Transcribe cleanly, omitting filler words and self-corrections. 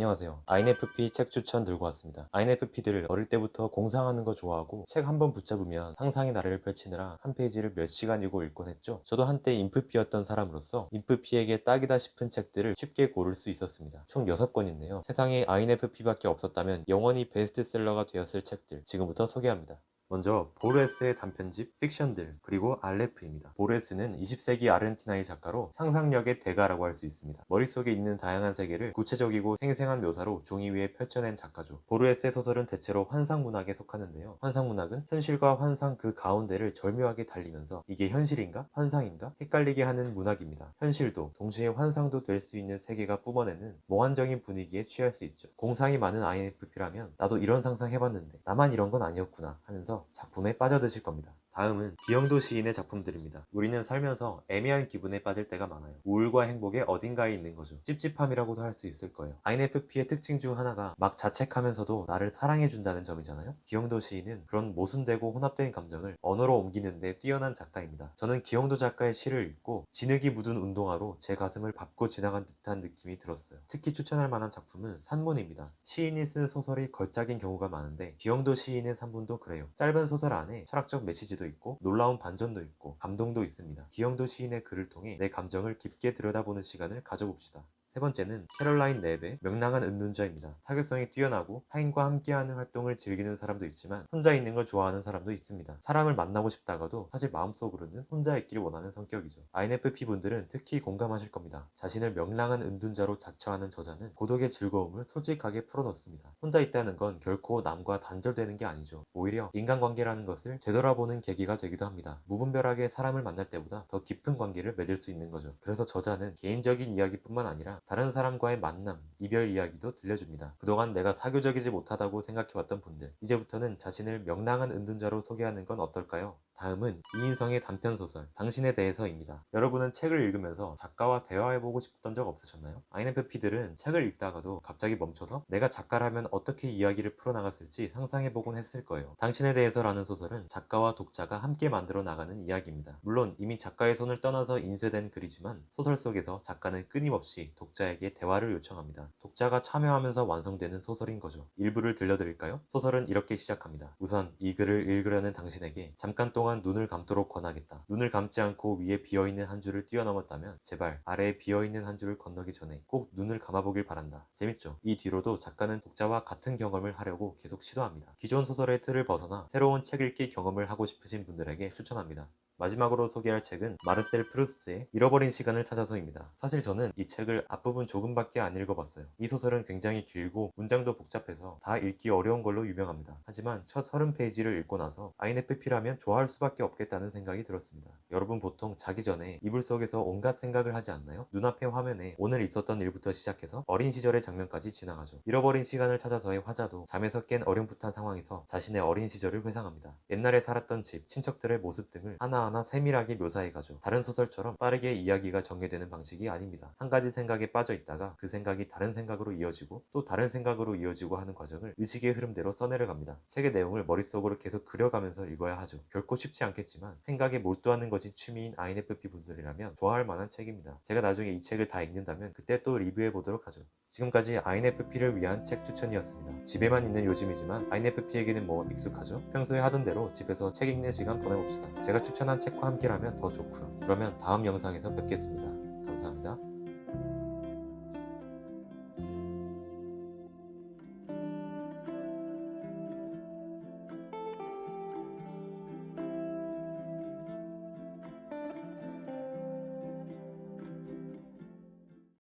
안녕하세요. INFP 책 추천 들고 왔습니다. INFP들 어릴 때부터 공상하는 거 좋아하고 책 한 번 붙잡으면 상상의 나래를 펼치느라 한 페이지를 몇 시간이고 읽곤 했죠. 저도 한때 인프피였던 사람으로서 인프피에게 딱이다 싶은 책들을 쉽게 고를 수 있었습니다. 총 6권인데요. 세상에 INFP밖에 없었다면 영원히 베스트셀러가 되었을 책들 지금부터 소개합니다. 먼저 보르헤스의 단편집, 픽션들, 그리고 알레프입니다. 보르헤스는 20세기 아르헨티나의 작가로 상상력의 대가라고 할 수 있습니다. 머릿속에 있는 다양한 세계를 구체적이고 생생한 묘사로 종이 위에 펼쳐낸 작가죠. 보르헤스의 소설은 대체로 환상문학에 속하는데요. 환상문학은 현실과 환상 그 가운데를 절묘하게 달리면서 이게 현실인가? 환상인가? 헷갈리게 하는 문학입니다. 현실도 동시에 환상도 될 수 있는 세계가 뿜어내는 몽환적인 분위기에 취할 수 있죠. 공상이 많은 INFP라면 나도 이런 상상 해봤는데 나만 이런 건 아니었구나 하면서 작품에 빠져드실 겁니다. 다음은 기영도 시인의 작품들입니다. 우리는 살면서 애매한 기분에 빠질 때가 많아요. 우울과 행복의 어딘가에 있는 거죠. 찝찝함이라고도 할 수 있을 거예요. INFP의 특징 중 하나가 막 자책하면서도 나를 사랑해준다는 점이잖아요. 기영도 시인은 그런 모순되고 혼합된 감정을 언어로 옮기는 데 뛰어난 작가입니다. 저는 기영도 작가의 시를 읽고 진흙이 묻은 운동화로 제 가슴을 밟고 지나간 듯한 느낌이 들었어요. 특히 추천할 만한 작품은 산문입니다. 시인이 쓴 소설이 걸작인 경우가 많은데 기영도 시인의 산문도 그래요. 짧은 소설 안에 철학적 메시지도 있고 놀라운 반전도 있고 감동도 있습니다. 기영도 시인의 글을 통해 내 감정을 깊게 들여다보는 시간을 가져봅시다. 세 번째는 캐롤라인 랩의 명랑한 은둔자입니다. 사교성이 뛰어나고 타인과 함께하는 활동을 즐기는 사람도 있지만 혼자 있는 걸 좋아하는 사람도 있습니다. 사람을 만나고 싶다가도 사실 마음속으로는 혼자 있기를 원하는 성격이죠. INFP 분들은 특히 공감하실 겁니다. 자신을 명랑한 은둔자로 자처하는 저자는 고독의 즐거움을 솔직하게 풀어놓습니다. 혼자 있다는 건 결코 남과 단절되는 게 아니죠. 오히려 인간관계라는 것을 되돌아보는 계기가 되기도 합니다. 무분별하게 사람을 만날 때보다 더 깊은 관계를 맺을 수 있는 거죠. 그래서 저자는 개인적인 이야기뿐만 아니라 다른 사람과의 만남, 이별 이야기도 들려줍니다. 그동안 내가 사교적이지 못하다고 생각해왔던 분들, 이제부터는 자신을 명랑한 은둔자로 소개하는 건 어떨까요? 다음은 이인성의 단편소설 당신에 대해서입니다. 여러분은 책을 읽으면서 작가와 대화해보고 싶던 적 없으셨나요? INFP들은 책을 읽다가도 갑자기 멈춰서 내가 작가라면 어떻게 이야기를 풀어나갔을지 상상해보곤 했을 거예요. 당신에 대해서라는 소설은 작가와 독자가 함께 만들어 나가는 이야기입니다. 물론 이미 작가의 손을 떠나서 인쇄된 글이지만 소설 속에서 작가는 끊임없이 독자에게 대화를 요청합니다. 독자가 참여하면서 완성되는 소설인 거죠. 일부를 들려드릴까요? 소설은 이렇게 시작합니다. 우선 이 글을 읽으려는 당신에게 잠깐 동안 눈을 감도록 권하겠다. 눈을 감지 않고 위에 비어있는 한 줄을 뛰어넘었다면 제발 아래에 비어있는 한 줄을 건너기 전에 꼭 눈을 감아보길 바란다. 재밌죠? 이 뒤로도 작가는 독자와 같은 경험을 하려고 계속 시도합니다. 기존 소설의 틀을 벗어나 새로운 책 읽기 경험을 하고 싶으신 분들에게 추천합니다. 마지막으로 소개할 책은 마르셀 프루스트의 잃어버린 시간을 찾아서입니다. 사실 저는 이 책을 앞부분 조금밖에 안 읽어봤어요. 이 소설은 굉장히 길고 문장도 복잡해서 다 읽기 어려운 걸로 유명합니다. 하지만 첫 30페이지를 읽고 나서 INFP라면 좋아할 수밖에 없겠다는 생각이 들었습니다. 여러분 보통 자기 전에 이불 속에서 온갖 생각을 하지 않나요? 눈앞의 화면에 오늘 있었던 일부터 시작해서 어린 시절의 장면까지 지나가죠. 잃어버린 시간을 찾아서의 화자도 잠에서 깬 어렴풋한 상황에서 자신의 어린 시절을 회상합니다. 옛날에 살았던 집, 친척들의 모습 등을 하나하나 세밀하게 묘사해가죠. 다른 소설처럼 빠르게 이야기가 전개되는 방식이 아닙니다. 한 가지 생각에 빠져 있다가 그 생각이 다른 생각으로 이어지고 또 다른 생각으로 이어지고 하는 과정을 의식의 흐름대로 써내려갑니다. 책의 내용을 머릿속으로 계속 그려가면서 읽어야 하죠. 결코 쉽지 않겠지만 생각에 몰두하는 것이 취미인 INFP 분들이라면 좋아할 만한 책입니다. 제가 나중에 이 책을 다 읽는다면 그때 또 리뷰해 보도록 하죠. 지금까지 INFP를 위한 책 추천이었습니다. 집에만 있는 요즘이지만 INFP에게는 뭐 익숙하죠? 평소에 하던 대로 집에서 책 읽는 시간 보내봅시다. 제가 추천한 책과 함께라면 더 좋고요. 그러면 다음 영상에서 뵙겠습니다. 감사합니다.